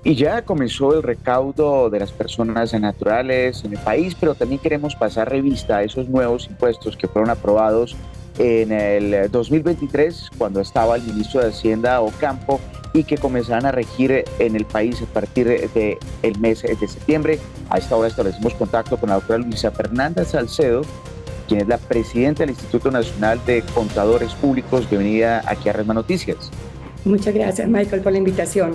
Y ya comenzó el recaudo de las personas naturales en el país, pero también queremos pasar revista a esos nuevos impuestos que fueron aprobados en el 2023, cuando estaba el ministro de Hacienda Ocampo, y que comenzarán a regir en el país a partir del mes de septiembre. A esta hora establecemos contacto con la doctora Luisa Fernanda Salcedo, quien es la presidenta del Instituto Nacional de Contadores Públicos. Bienvenida aquí a Resma Noticias. Muchas gracias, Michael, por la invitación.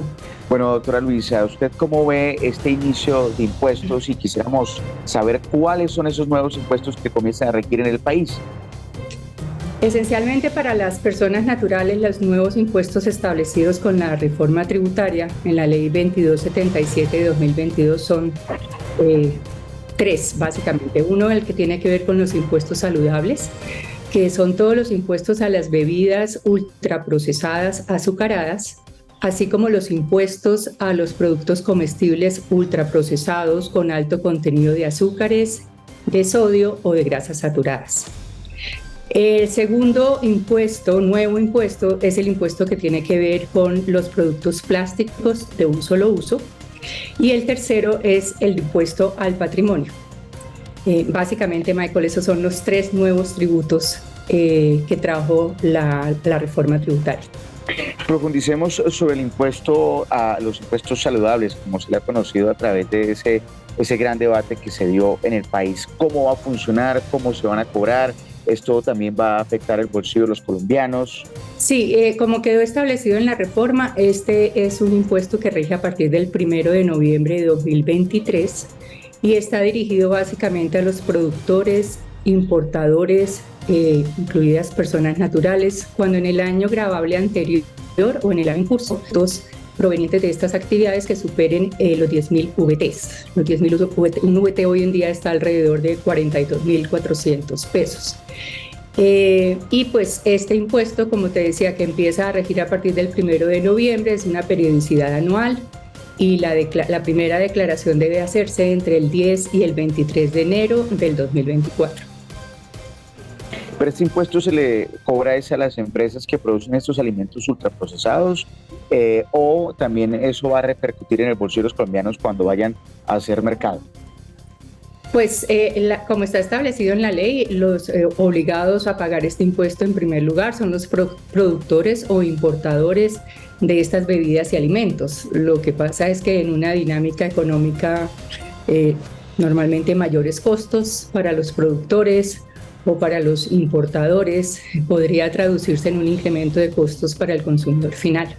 Bueno, doctora Luisa, ¿usted cómo ve este inicio de impuestos? Y quisiéramos saber cuáles son esos nuevos impuestos que comienzan a regir en el país. Esencialmente para las personas naturales, los nuevos impuestos establecidos con la reforma tributaria en la Ley 2277 de 2022 son tres, básicamente. Uno, el que tiene que ver con los impuestos saludables, que son todos los impuestos a las bebidas ultraprocesadas azucaradas, así como los impuestos a los productos comestibles ultraprocesados con alto contenido de azúcares, de sodio o de grasas saturadas. El segundo impuesto, nuevo impuesto, es el impuesto que tiene que ver con los productos plásticos de un solo uso. Y el tercero es el impuesto al patrimonio. Básicamente, Michael, esos son los tres nuevos tributos que trajo la reforma tributaria. Profundicemos sobre el impuesto a los impuestos saludables, como se le ha conocido a través de ese gran debate que se dio en el país. ¿Cómo va a funcionar? ¿Cómo se van a cobrar? ¿Esto también va a afectar el bolsillo de los colombianos? Sí, como quedó establecido en la reforma, este es un impuesto que rige a partir del 1 de noviembre de 2023 y está dirigido básicamente a los productores, importadores, incluidas personas naturales, cuando en el año gravable anterior o en el año en curso, provenientes de estas actividades que superen los 10.000 VTs. Los 10.000 VT, un VT hoy en día está alrededor de 42.400 pesos. Y pues este impuesto, como te decía, que empieza a regir a partir del 1 de noviembre, es una periodicidad anual y la primera declaración debe hacerse entre el 10 y el 23 de enero del 2024. Pero este impuesto se le cobra a las empresas que producen estos alimentos ultraprocesados, o también eso va a repercutir en el bolsillo de los colombianos cuando vayan a hacer mercado. Pues como está establecido en la ley, los obligados a pagar este impuesto en primer lugar son los productores o importadores de estas bebidas y alimentos. Lo que pasa es que en una dinámica económica normalmente mayores costos para los productores o para los importadores podría traducirse en un incremento de costos para el consumidor final.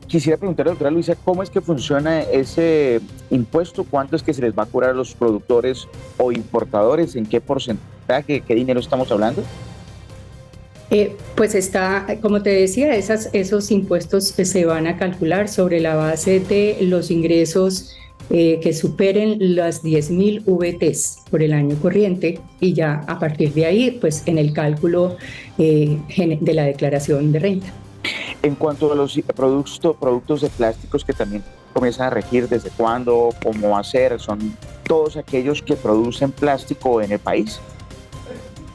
Quisiera preguntarle, doctora Luisa, ¿cómo es que funciona ese impuesto? ¿Cuánto es que se les va a cobrar a los productores o importadores? ¿En qué porcentaje, qué dinero estamos hablando? Pues está, como te decía, esos impuestos se van a calcular sobre la base de los ingresos que superen las 10.000 VTs por el año corriente, y ya a partir de ahí, pues en el cálculo de la declaración de renta. En cuanto a los productos de plásticos que también comienzan a regir, ¿desde cuándo? ¿Cómo va a ser? ¿Son todos aquellos que producen plástico en el país?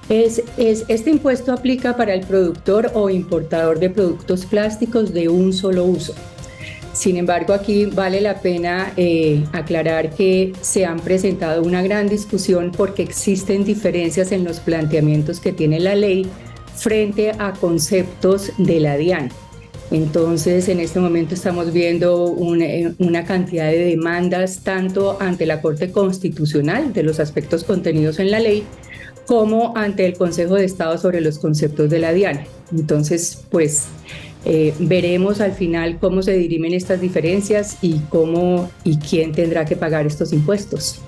Este impuesto aplica para el productor o importador de productos plásticos de un solo uso. Sin embargo, aquí vale la pena aclarar que se han presentado una gran discusión porque existen diferencias en los planteamientos que tiene la ley frente a conceptos de la DIAN. Entonces, en este momento estamos viendo una cantidad de demandas tanto ante la Corte Constitucional de los aspectos contenidos en la ley como ante el Consejo de Estado sobre los conceptos de la DIAN. Entonces, pues veremos al final cómo se dirimen estas diferencias y quién tendrá que pagar estos impuestos.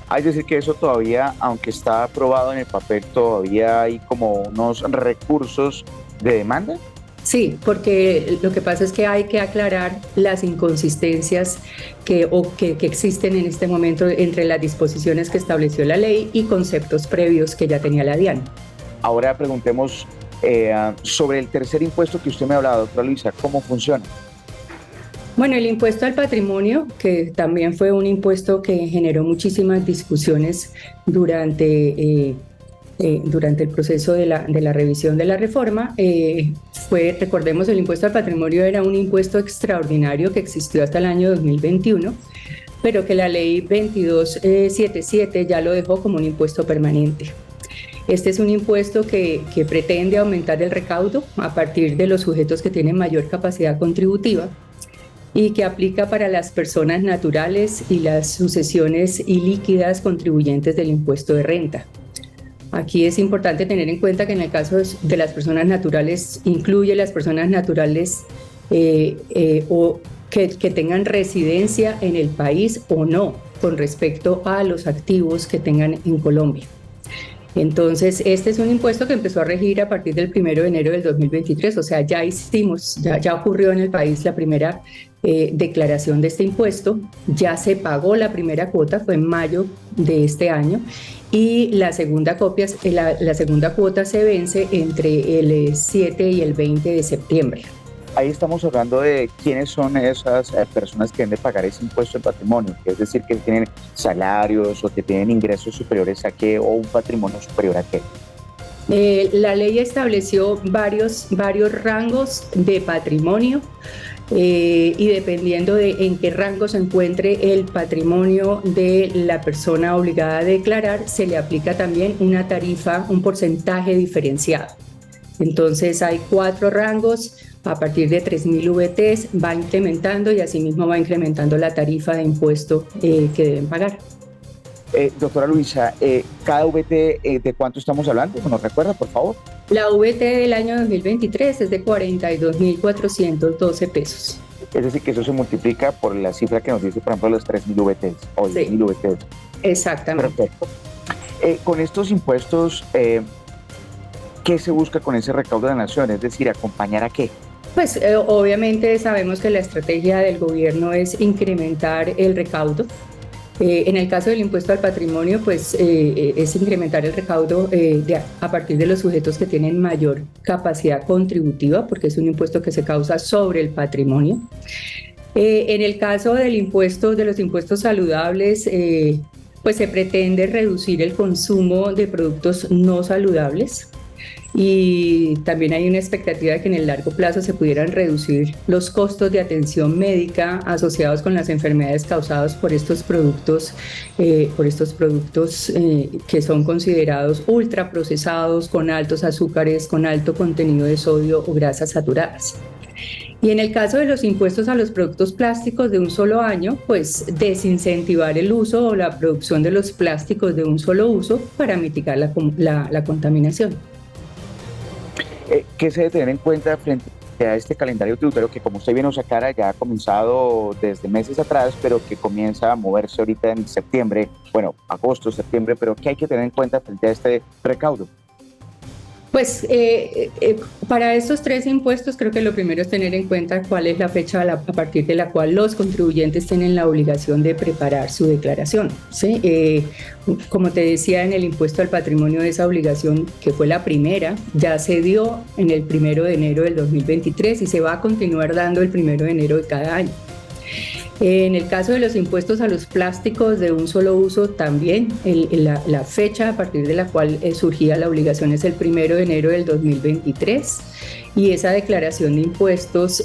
Hay que decir que eso todavía, aunque está aprobado en el papel, todavía hay como unos recursos de demanda. Sí, porque lo que pasa es que hay que aclarar las inconsistencias que existen en este momento entre las disposiciones que estableció la ley y conceptos previos que ya tenía la DIAN. Ahora preguntemos sobre el tercer impuesto que usted me ha hablado, doctora Luisa, ¿cómo funciona? Bueno, el impuesto al patrimonio, que también fue un impuesto que generó muchísimas discusiones durante durante el proceso de la revisión de la reforma. Recordemos, el impuesto al patrimonio era un impuesto extraordinario que existió hasta el año 2021, pero que la ley 2277 ya lo dejó como un impuesto permanente. Este es un impuesto que pretende aumentar el recaudo a partir de los sujetos que tienen mayor capacidad contributiva y que aplica para las personas naturales y las sucesiones ilíquidas contribuyentes del impuesto de renta. Aquí es importante tener en cuenta que en el caso de las personas naturales, incluye las personas naturales o que tengan residencia en el país o no, con respecto a los activos que tengan en Colombia. Entonces, este es un impuesto que empezó a regir a partir del 1 de enero del 2023, o sea, ya ocurrió en el país la primera declaración de este impuesto, ya se pagó la primera cuota, fue en mayo de este año, y la segunda cuota se vence entre el 7 y el 20 de septiembre. Ahí estamos hablando de quiénes son esas personas que deben de pagar ese impuesto de patrimonio, es decir, que tienen salarios o que tienen ingresos superiores a qué o un patrimonio superior a qué. La ley estableció varios rangos de patrimonio y dependiendo de en qué rango se encuentre el patrimonio de la persona obligada a declarar, se le aplica también una tarifa, un porcentaje diferenciado. Entonces hay 4 rangos. A partir de 3.000 VTs va incrementando y asimismo va incrementando la tarifa de impuesto que deben pagar. Doctora Luisa, ¿cada VT de cuánto estamos hablando? ¿Nos recuerda, por favor? La VT del año 2023 es de 42.412 pesos. Es decir, que eso se multiplica por la cifra que nos dice, por ejemplo, los 3.000 VTs o 10.000 VTs. Exactamente. Perfecto. Con estos impuestos, ¿qué se busca con ese recaudo de la nación? Es decir, ¿acompañar a qué? Pues obviamente sabemos que la estrategia del gobierno es incrementar el recaudo. En el caso del impuesto al patrimonio, pues es incrementar el recaudo a partir de los sujetos que tienen mayor capacidad contributiva, porque es un impuesto que se causa sobre el patrimonio. En el caso del de los impuestos saludables, pues se pretende reducir el consumo de productos no saludables. Y también hay una expectativa de que en el largo plazo se pudieran reducir los costos de atención médica asociados con las enfermedades causadas por estos productos que son considerados ultraprocesados, con altos azúcares, con alto contenido de sodio o grasas saturadas. Y en el caso de los impuestos a los productos plásticos de un solo año, pues desincentivar el uso o la producción de los plásticos de un solo uso para mitigar la contaminación. ¿Qué se debe tener en cuenta frente a este calendario tributario que, como usted bien nos aclara, ya ha comenzado desde meses atrás, pero que comienza a moverse ahorita en septiembre, bueno, agosto, septiembre, pero qué hay que tener en cuenta frente a este recaudo? Pues para estos 3 impuestos creo que lo primero es tener en cuenta cuál es la fecha a partir de la cual los contribuyentes tienen la obligación de preparar su declaración, ¿sí? Como te decía, en el impuesto al patrimonio, esa obligación, que fue la primera, ya se dio en el 1 de enero del 2023 y se va a continuar dando el 1 de enero de cada año. En el caso de los impuestos a los plásticos de un solo uso, también la fecha a partir de la cual surgía la obligación es el 1 de enero del 2023 y esa declaración de impuestos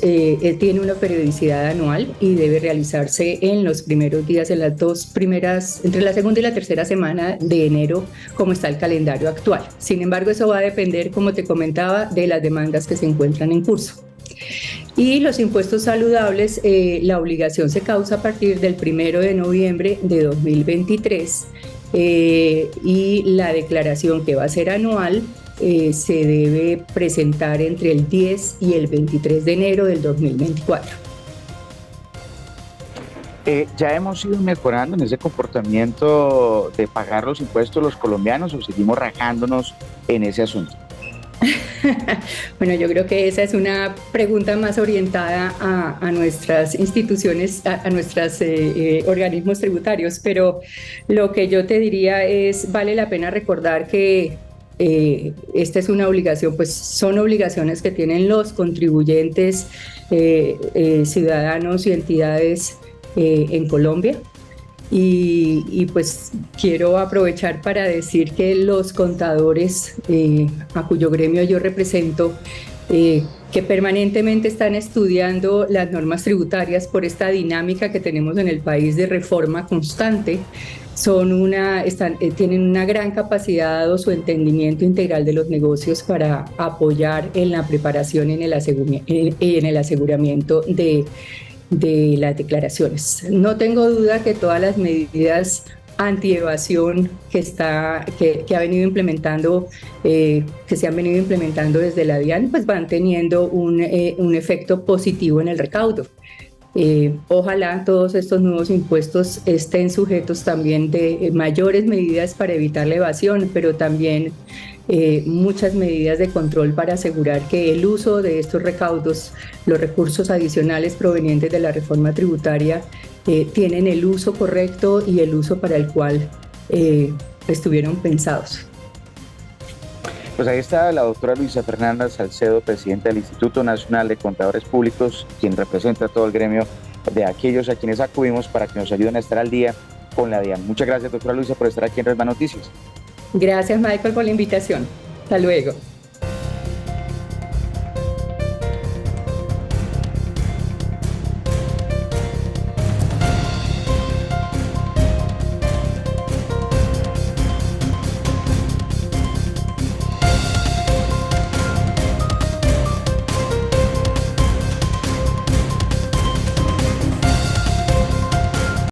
tiene una periodicidad anual y debe realizarse en los primeros días, en las 2 primeras, entre la segunda y la tercera semana de enero, como está el calendario actual. Sin embargo, eso va a depender, como te comentaba, de las demandas que se encuentran en curso. Y los impuestos saludables, la obligación se causa a partir del 1 de noviembre de 2023 y la declaración, que va a ser anual, se debe presentar entre el 10 y el 23 de enero del 2024. ¿Ya hemos ido mejorando en ese comportamiento de pagar los impuestos los colombianos o seguimos rajándonos en ese asunto? Bueno, yo creo que esa es una pregunta más orientada a nuestras instituciones, a nuestros organismos tributarios, pero lo que yo te diría es, vale la pena recordar que esta es una obligación, pues son obligaciones que tienen los contribuyentes, ciudadanos y entidades en Colombia. y pues quiero aprovechar para decir que los contadores a cuyo gremio yo represento, que permanentemente están estudiando las normas tributarias por esta dinámica que tenemos en el país de reforma constante, tienen una gran capacidad dado su entendimiento integral de los negocios para apoyar en la preparación y en el aseguramiento de las declaraciones. No tengo duda que todas las medidas antievasión que ha venido implementando, que se han venido implementando desde la DIAN, pues van teniendo un efecto positivo en el recaudo. Ojalá todos estos nuevos impuestos estén sujetos también de mayores medidas para evitar la evasión, pero también muchas medidas de control para asegurar que el uso de estos recaudos, los recursos adicionales provenientes de la reforma tributaria, tienen el uso correcto y el uso para el cual estuvieron pensados. Pues ahí está la doctora Luisa Fernanda Salcedo, presidenta del Instituto Nacional de Contadores Públicos, quien representa a todo el gremio de aquellos a quienes acudimos para que nos ayuden a estar al día con la DIAN. Muchas gracias, doctora Luisa, por estar aquí en Resma Noticias. Gracias, Michael, por la invitación. Hasta luego.